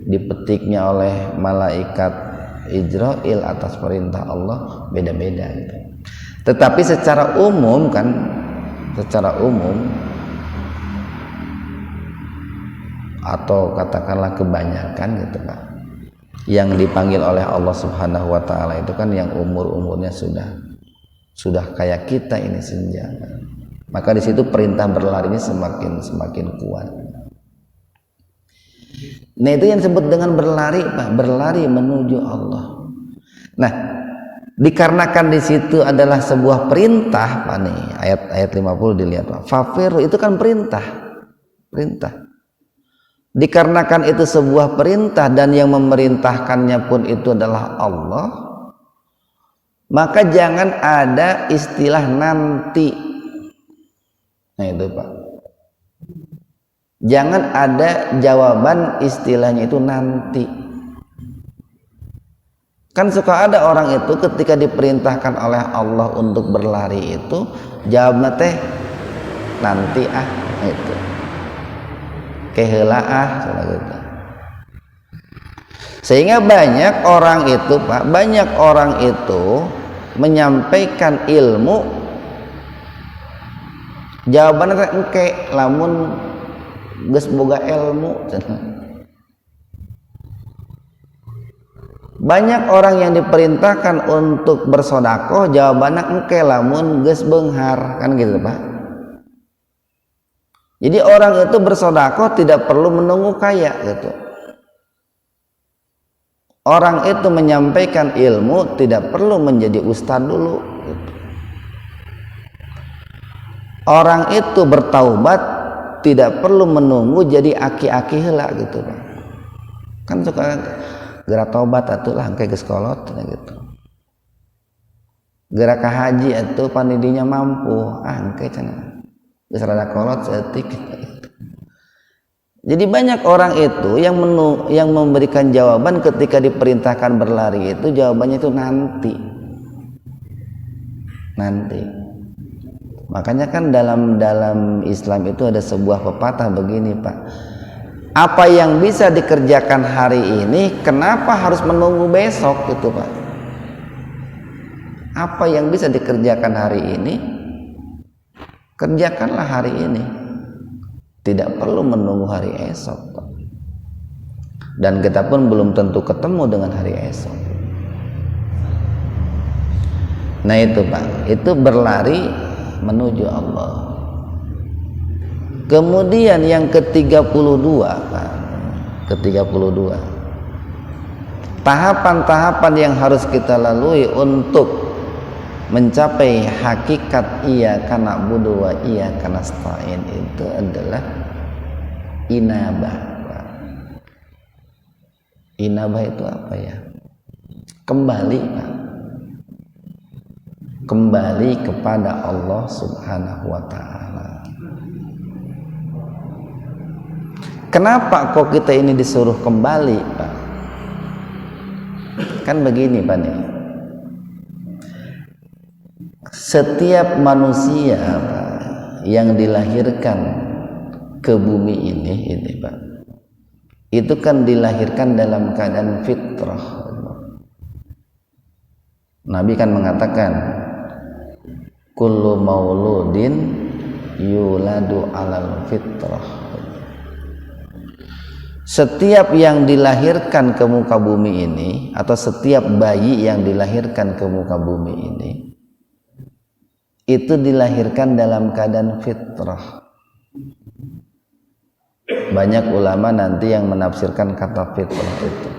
dipetiknya oleh malaikat Ijrail atas perintah Allah beda-beda gitu. Tetapi secara umum kan, secara umum atau katakanlah kebanyakan gitu Pak, yang dipanggil oleh Allah Subhanahu wa taala itu kan yang umurnya sudah kayak kita ini senja. Maka di situ perintah berlarinya semakin kuat. Nah, itu yang disebut dengan berlari, Pak, berlari menuju Allah. Nah, dikarenakan di situ adalah sebuah perintah, Pak nih, ayat 50 dilihat, Pak. Fafiru itu kan perintah. Dikarenakan itu sebuah perintah dan yang memerintahkannya pun itu adalah Allah, maka jangan ada istilah nanti. Nah itu Pak, jangan ada jawaban istilahnya itu nanti. Kan suka ada orang itu ketika diperintahkan oleh Allah untuk berlari itu jawabnya teh nanti itu keheula gitu. Sehingga banyak orang itu Pak, banyak orang itu menyampaikan ilmu jawabannya teh engke lamun geus boga ilmu. Banyak orang yang diperintahkan untuk bersedekah jawabannya engke lamun geus beunghar, kan gitu Pak. Jadi orang itu bersedekah tidak perlu menunggu kaya gitu. Orang itu menyampaikan ilmu tidak perlu menjadi ustaz dulu gitu. Orang itu bertaubat tidak perlu menunggu jadi aki-aki heula gitu Pak. Kan suka gerak taubat atulah engke geus kolot gitu. Gerak ka haji atuh panidinya mampu, engke cenah. Geus rada kolot seetik. Jadi banyak orang itu yang memberikan jawaban ketika diperintahkan berlari itu jawabannya itu nanti. Makanya kan dalam Islam itu ada sebuah pepatah begini Pak. Apa yang bisa dikerjakan hari ini kenapa harus menunggu besok gitu Pak? Apa yang bisa dikerjakan hari ini kerjakanlah hari ini. Tidak perlu menunggu hari esok Pak. Dan kita pun belum tentu ketemu dengan hari esok. Nah itu Pak, itu berlari menuju Allah. Kemudian yang ke-32 Pak, ke-32 tahapan-tahapan yang harus kita lalui untuk mencapai hakikat iyyaka na'budu wa iyyaka nasta'in itu adalah inabah. Inabah itu apa ya? Kembali Pak. Kembali kepada Allah Subhanahu wa taala. Kenapa kok kita ini disuruh kembali Pak? Kan begini Pak nih. Setiap manusia Pak, yang dilahirkan ke bumi ini Pak, itu kan dilahirkan dalam keadaan fitrah. Nabi kan mengatakan kullu mauludin yuladu alal fitrah. Setiap yang dilahirkan ke muka bumi ini atau setiap bayi yang dilahirkan ke muka bumi ini itu dilahirkan dalam keadaan fitrah. Banyak ulama nanti yang menafsirkan kata fitrah itu.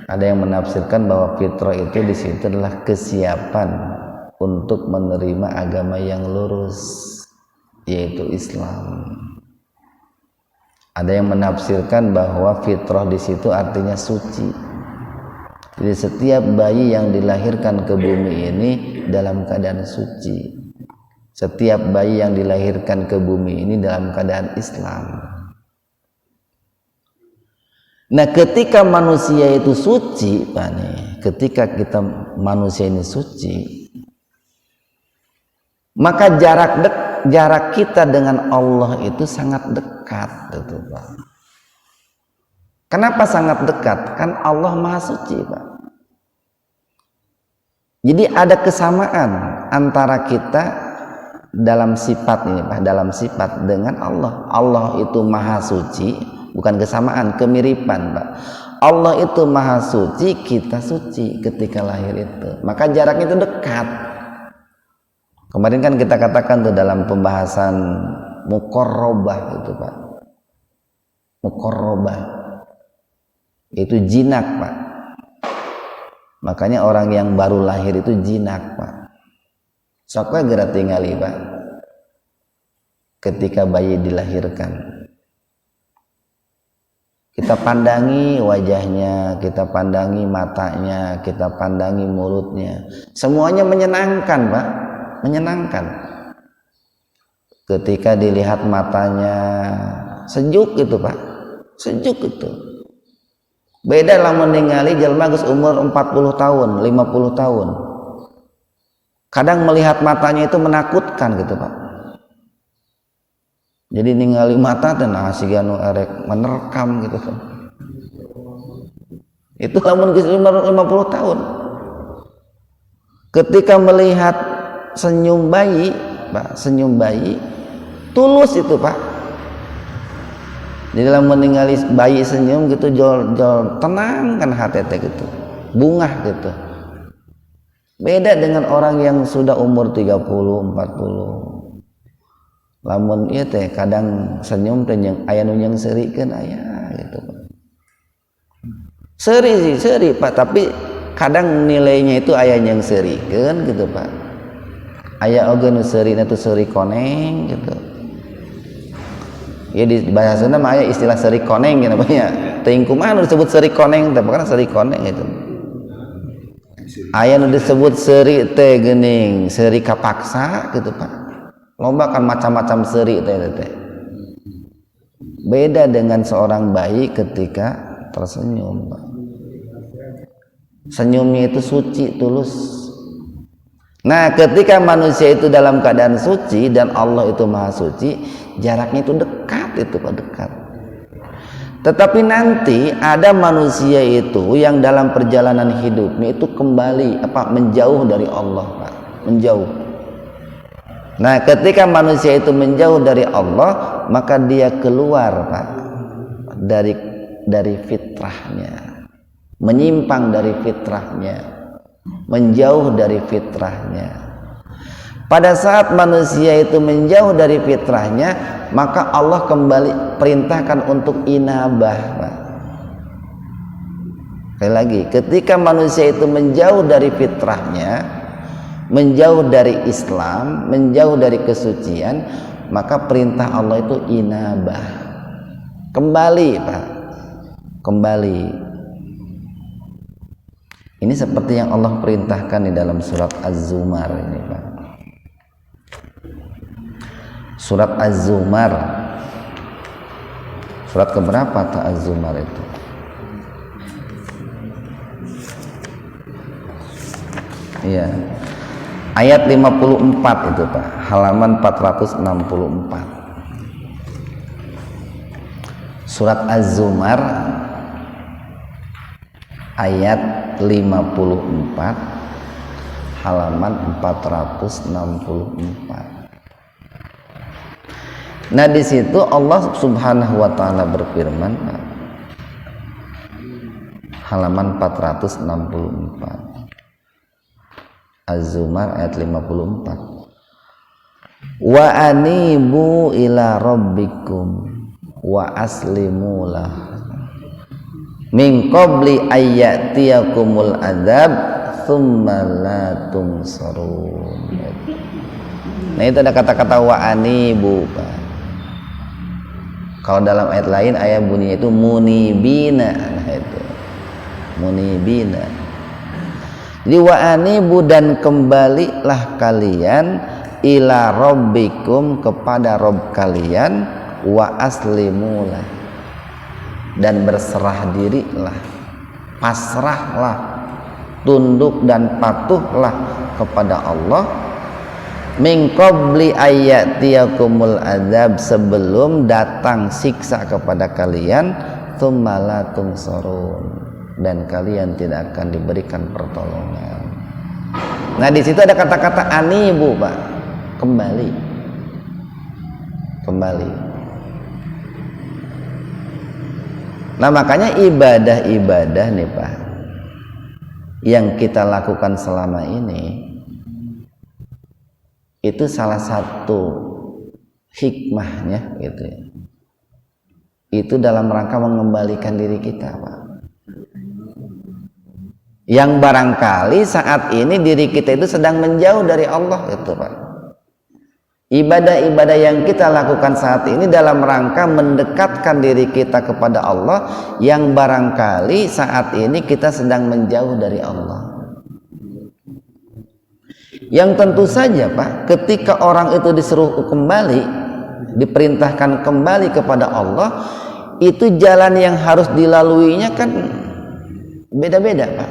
Ada yang menafsirkan bahwa fitrah itu di situ adalah kesiapan untuk menerima agama yang lurus, yaitu Islam. Ada yang menafsirkan bahwa fitrah di situ artinya suci. Jadi setiap bayi yang dilahirkan ke bumi ini dalam keadaan suci. Setiap bayi yang dilahirkan ke bumi ini dalam keadaan Islam. Nah, ketika manusia itu suci, Pak nih, ketika kita manusia ini suci, maka jarak kita dengan Allah itu sangat dekat, gitu, Pak. Kenapa sangat dekat? Kan Allah Maha Suci, Pak. Jadi ada kesamaan antara kita dalam sifat ini, Pak, dalam sifat dengan Allah. Allah itu Maha Suci, bukan kesamaan, kemiripan, Pak. Allah itu Maha Suci, kita suci ketika lahir itu. Maka jaraknya itu dekat. Kemarin kan kita katakan tuh dalam pembahasan muqarrabah itu, Pak. Muqarrabah itu jinak, Pak. Makanya orang yang baru lahir itu jinak, Pak. Soknya gerak tinggali, Pak. Ketika bayi dilahirkan, kita pandangi wajahnya, kita pandangi matanya, kita pandangi mulutnya. Semuanya menyenangkan, Pak. Menyenangkan. Ketika dilihat matanya, sejuk itu, Pak. Sejuk itu. Beda lah meninggali jelma geus umur 40 tahun, 50 tahun. Kadang melihat matanya itu menakutkan gitu, Pak. Jadi ningali mata dan asiganu erek menerkam gitu kan. Itu lamun geus umur 50 tahun. Ketika melihat senyum bayi, Pak, senyum bayi tulus itu, Pak. Di dalam meninggali bayi senyum gitu, jol tenang kan hati gitu, bungah gitu. Beda dengan orang yang sudah umur 30, 40. Lamun ieu teh kadang senyum teh aya nu yang serikeun aya gitu, Pak. Seri, Pak, tapi kadang nilainya itu aya yang serikeun gitu, Pak. Aya oge nu serina teh seri koneng gitu. Ya di bahasa Sunda mah aya istilah seri koneng gitu namanya. Teuing kumaha nu disebut seri koneng teh, pokona seri koneng gitu. Aya nu disebut seri teh geuning, seri kapaksa gitu, Pak. Lomba kan macam-macam seri teh. Beda dengan seorang bayi ketika tersenyum, Pak. Senyumnya itu suci, tulus. Nah, ketika manusia itu dalam keadaan suci dan Allah itu Maha Suci, jaraknya itu dekat itu, Pak, dekat. Tetapi nanti ada manusia itu yang dalam perjalanan hidupnya itu kembali menjauh dari Allah, Pak, menjauh. Nah, ketika manusia itu menjauh dari Allah, maka dia keluar, Pak, dari fitrahnya, menyimpang dari fitrahnya, menjauh dari fitrahnya. Pada saat manusia itu menjauh dari fitrahnya, maka Allah kembali perintahkan untuk inabah, Pak. Sekali lagi, ketika manusia itu menjauh dari fitrahnya, menjauh dari Islam, menjauh dari kesucian, maka perintah Allah itu inabah. Kembali, Pak. Kembali. Ini seperti yang Allah perintahkan di dalam surat Az-Zumar ini, Pak. Surat Az-Zumar. Surat keberapa ta Az-Zumar itu? Iya. Ayat 54 itu, Pak. Halaman 464. Surat Az-Zumar ayat 54 halaman 464. Nah, di situ Allah Subhanahu wa taala berfirman, halaman 464. Az-Zumar ayat 54. Wa anibu ila rabbikum wa aslimu lah min qabli ayyatiyakumul adzab tsumma la tunsarun. Nah itu ada kata-kata wa anibu. Kalau dalam ayat lain ayat bunyinya itu munibina. Nah itu munibina. Jadi wa anibu, dan kembalilah kalian ila rabbikum, kepada Rabb kalian, wa aslimulah, dan berserah dirilah, pasrahlah, tunduk dan patuhlah kepada Allah, min qabli ayyatiyakumul adzab, sebelum datang siksa kepada kalian, tsumma la tunsarun, dan kalian tidak akan diberikan pertolongan. Nah di situ ada kata-kata anibu, Pak, kembali. Nah makanya ibadah-ibadah nih Pak yang kita lakukan selama ini, itu salah satu hikmahnya gitu ya, itu dalam rangka mengembalikan diri kita, Pak, yang barangkali saat ini diri kita itu sedang menjauh dari Allah itu, Pak. Ibadah-ibadah yang kita lakukan saat ini dalam rangka mendekatkan diri kita kepada Allah, yang barangkali saat ini kita sedang menjauh dari Allah. Yang tentu saja, Pak, ketika orang itu disuruh kembali, diperintahkan kembali kepada Allah, itu jalan yang harus dilaluinya kan beda-beda, Pak.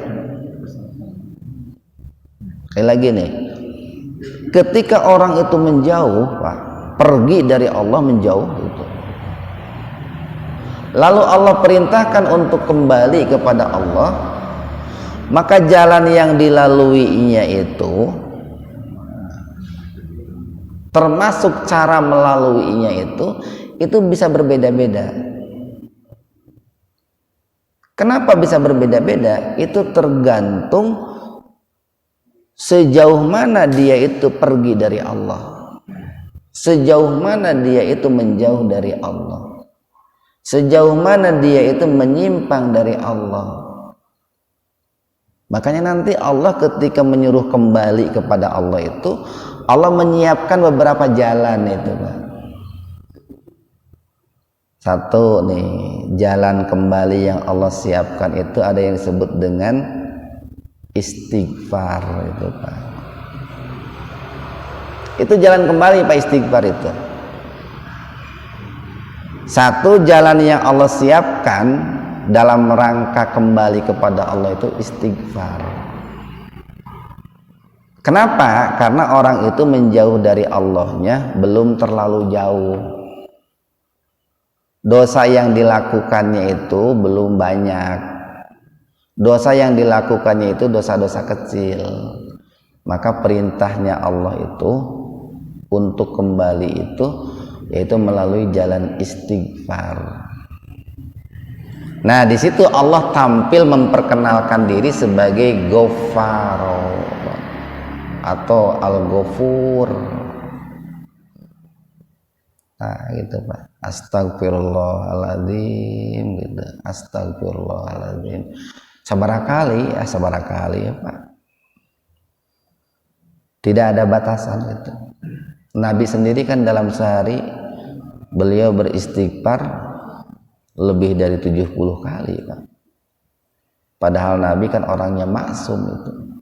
Sekali lagi nih, ketika orang itu menjauh, Pak, pergi dari Allah, menjauh itu, lalu Allah perintahkan untuk kembali kepada Allah, maka jalan yang dilaluinya itu, termasuk cara melaluinya itu bisa berbeda-beda. Kenapa bisa berbeda-beda? Itu tergantung sejauh mana dia itu pergi dari Allah, sejauh mana dia itu menjauh dari Allah, sejauh mana dia itu menyimpang dari Allah. Makanya nanti Allah ketika menyuruh kembali kepada Allah itu, Allah menyiapkan beberapa jalan itu, Pak. Satu nih, jalan kembali yang Allah siapkan itu ada yang disebut dengan istighfar itu, Pak. Itu jalan kembali, Pak, istighfar itu. Satu jalan yang Allah siapkan dalam rangka kembali kepada Allah itu istighfar. Kenapa? Karena orang itu menjauh dari Allahnya belum terlalu jauh. Dosa yang dilakukannya itu belum banyak. Dosa yang dilakukannya itu dosa-dosa kecil. Maka perintahnya Allah itu untuk kembali itu yaitu melalui jalan istighfar. Nah, di situ Allah tampil memperkenalkan diri sebagai Ghafar atau Al-Ghafur. Nah, gitu, Pak. Astagfirullahaladzim gitu. Astagfirullahaladzim. Sabarakali ya, Pak. Tidak ada batasan gitu. Nabi sendiri kan dalam sehari beliau beristighfar lebih dari 70 kali, Pak. Padahal Nabi kan orangnya maksum itu,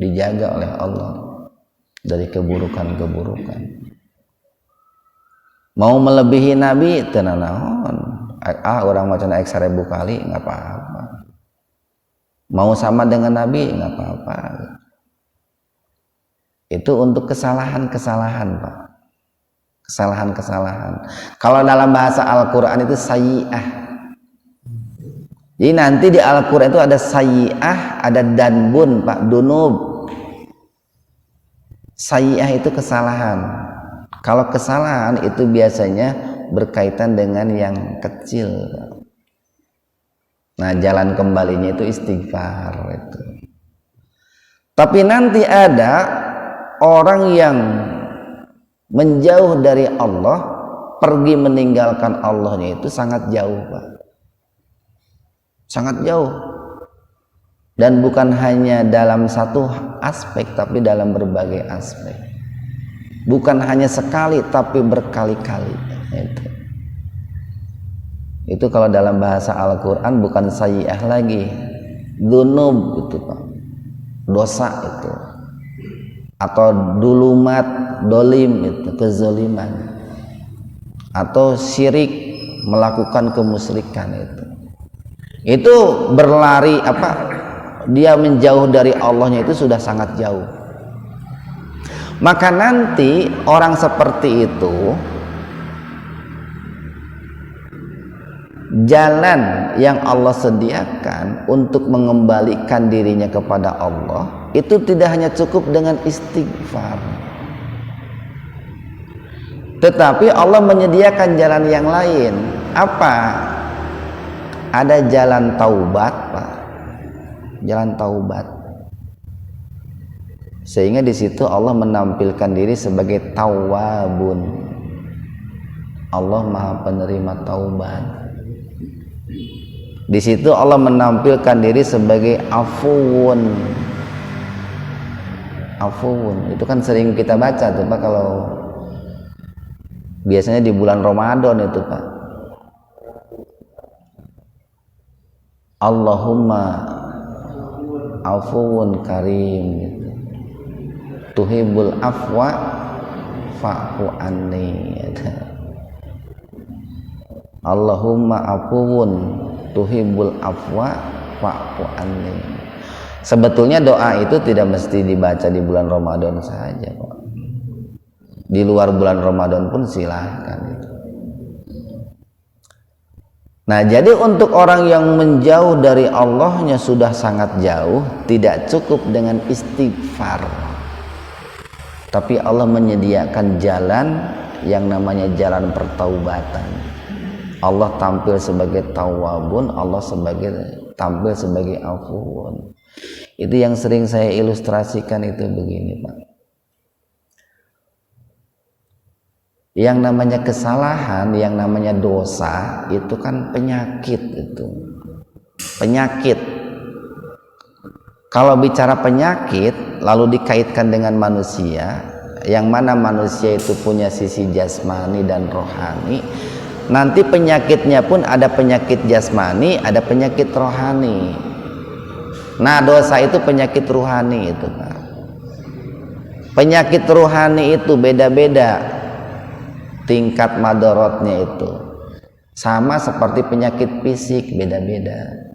dijaga oleh Allah dari keburukan-keburukan. Mau melebihi Nabi tenanaon, orang macam 1000 kali nggak apa-apa. Mau sama dengan Nabi nggak apa-apa. Itu untuk kesalahan-kesalahan, Pak. Kesalahan-kesalahan. Kalau dalam bahasa Al-Quran itu sayyi'ah. Jadi nanti di Al-Quran itu ada sayyi'ah, ada danbun, Pak, dunub. Sayyi'ah itu kesalahan. Kalau kesalahan itu biasanya berkaitan dengan yang kecil. Nah, jalan kembalinya itu istighfar itu. Tapi nanti ada orang yang menjauh dari Allah, pergi meninggalkan Allahnya itu sangat jauh, Pak. Sangat jauh. Dan bukan hanya dalam satu aspek, tapi dalam berbagai aspek. Bukan hanya sekali, tapi berkali-kali. Itu kalau dalam bahasa Al-Quran bukan sayyi'ah lagi, dzunub itu, Pak. Dosa itu. Atau dulumat, dolim itu, kezaliman. Atau syirik, melakukan kemusyrikan itu. Itu berlari dia menjauh dari Allahnya itu sudah sangat jauh. Maka nanti orang seperti itu, jalan yang Allah sediakan untuk mengembalikan dirinya kepada Allah itu tidak hanya cukup dengan istighfar, tetapi Allah menyediakan jalan yang lain. Apa? Ada jalan taubat, Pak. Jalan taubat. Sehingga di situ Allah menampilkan diri sebagai tawwabun. Allah Maha penerima taubat. Di situ Allah menampilkan diri sebagai afuwun. Afuwun itu kan sering kita baca tuh, Pak, kalau biasanya di bulan Ramadan itu, Pak. Allahumma afuwun karim gitu. Tuhibbul afwa fa'fu anni gitu. Allahumma afuwun tuhibbul afwa fa'fu anni. Sebetulnya doa itu tidak mesti dibaca di bulan Ramadan saja, Pak. Di luar bulan Ramadan pun silahkan itu. Nah, jadi untuk orang yang menjauh dari Allahnya sudah sangat jauh, tidak cukup dengan istighfar. Tapi Allah menyediakan jalan yang namanya jalan pertaubatan. Allah tampil sebagai tawwabun, Allah tampil sebagai afuwun. Itu yang sering saya ilustrasikan itu begini, Pak. Yang namanya kesalahan, yang namanya dosa itu kan penyakit itu. Penyakit. Kalau bicara penyakit lalu dikaitkan dengan manusia, yang mana manusia itu punya sisi jasmani dan rohani, nanti penyakitnya pun ada penyakit jasmani, ada penyakit rohani. Nah, dosa itu penyakit rohani itu, Pak. Penyakit rohani itu beda-beda tingkat madorotnya itu, sama seperti penyakit fisik, beda-beda.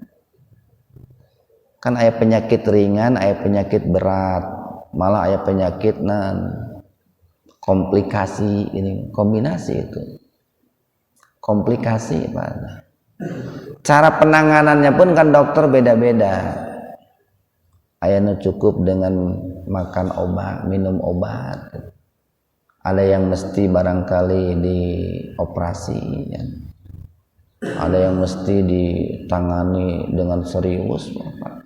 Kan ada penyakit ringan, ada penyakit berat, malah ada penyakit komplikasi, ini kombinasi itu, komplikasi, Pak. Cara penanganannya pun kan dokter beda-beda. Ayana cukup dengan makan obat, minum obat. Ada yang mesti barangkali dioperasi, ya. Ada yang mesti ditangani dengan serius, Bapak.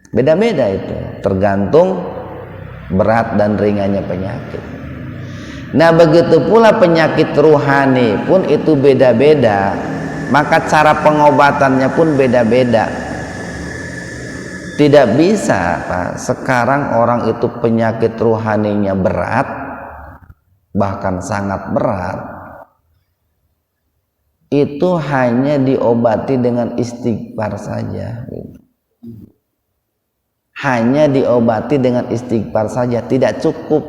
Beda-beda itu, tergantung berat dan ringannya penyakit. Nah, begitu pula penyakit ruhani pun itu beda-beda, maka cara pengobatannya pun beda-beda. Tidak bisa, Pak, sekarang orang itu penyakit ruhaninya berat, bahkan sangat berat, itu hanya diobati dengan istighfar saja. Hanya diobati dengan istighfar saja, tidak cukup.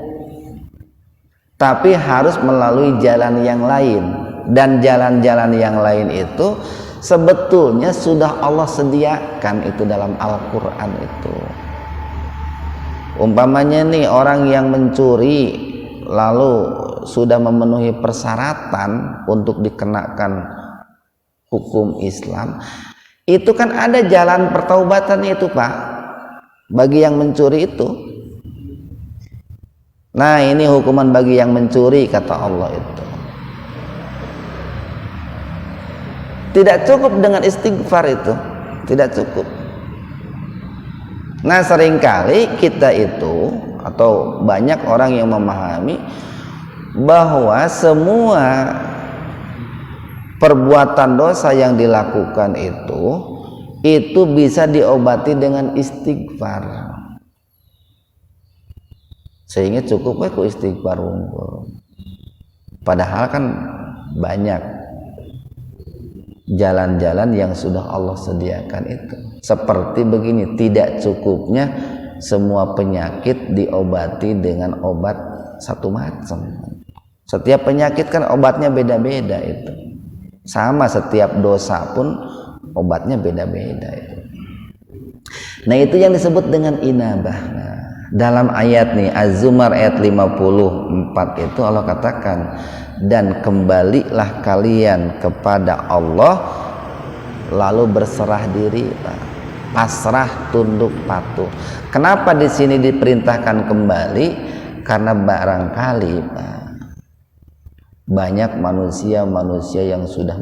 Tapi harus melalui jalan yang lain. Dan jalan-jalan yang lain itu sebetulnya sudah Allah sediakan itu dalam Al-Quran itu. Umpamanya nih orang yang mencuri lalu sudah memenuhi persyaratan untuk dikenakan hukum Islam, itu kan ada jalan pertaubatan itu, Pak, bagi yang mencuri itu. Nah, ini hukuman bagi yang mencuri, kata Allah itu. Tidak cukup dengan istighfar itu, tidak cukup. Nah, seringkali kita itu atau banyak orang yang memahami bahwa semua perbuatan dosa yang dilakukan itu bisa diobati dengan istighfar. Sehingga cukup ku istighfar unggul. Padahal kan banyak jalan-jalan yang sudah Allah sediakan itu. Seperti begini, tidak cukupnya semua penyakit diobati dengan obat satu macam. Setiap penyakit kan obatnya beda-beda itu. Sama setiap dosa pun obatnya beda-beda itu. Nah, itu yang disebut dengan inabah. Nah, dalam ayat nih Az-Zumar ayat 54 itu Allah katakan, dan kembalilah kalian kepada Allah lalu berserah diri, pasrah, tunduk patuh. Kenapa di sini diperintahkan kembali? Karena barangkali banyak manusia yang sudah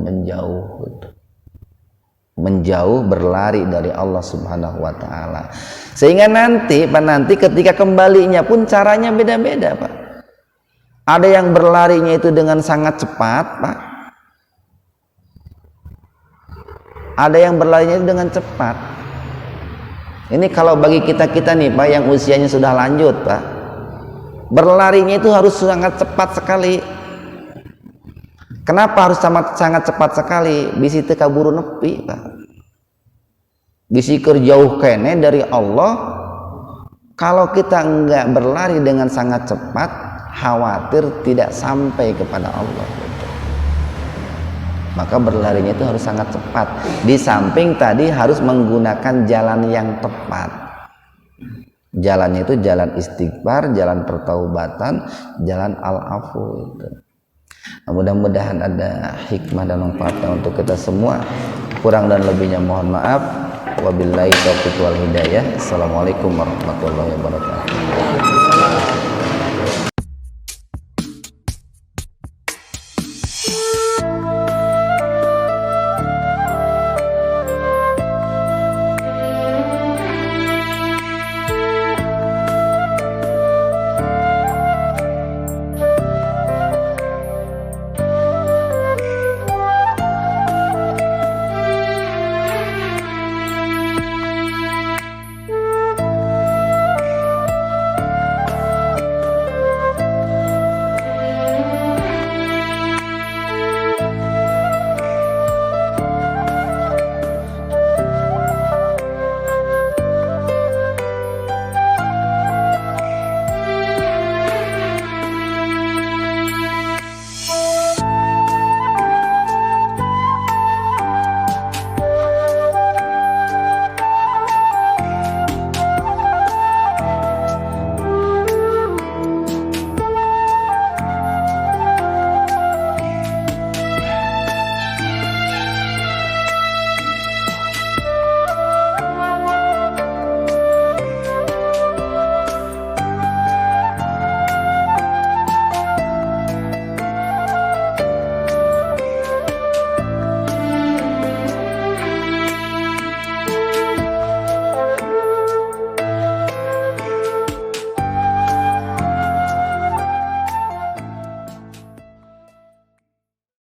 menjauh berlari dari Allah Subhanahu wa taala. Sehingga nanti ketika kembalinya pun caranya beda-beda, Pak. Ada yang berlarinya itu dengan sangat cepat, Pak. Ada yang berlarinya itu dengan cepat. Ini kalau bagi kita nih, Pak, yang usianya sudah lanjut, Pak. Berlarinya itu harus sangat cepat sekali. Kenapa harus sangat cepat sekali? Bisi teu kaburu nepi, Pak. Bisi keur jauh kene dari Allah. Kalau kita enggak berlari dengan sangat cepat, khawatir tidak sampai kepada Allah. Maka berlarinya itu harus sangat cepat. Di samping tadi harus menggunakan jalan yang tepat. Jalannya itu jalan istighfar, jalan pertaubatan, jalan al-afu itu. Nah, mudah-mudahan ada hikmah dan manfaatnya untuk kita semua. Kurang dan lebihnya mohon maaf. Wabillahi taufiq wal hidayah. Assalamualaikum warahmatullahi wabarakatuh.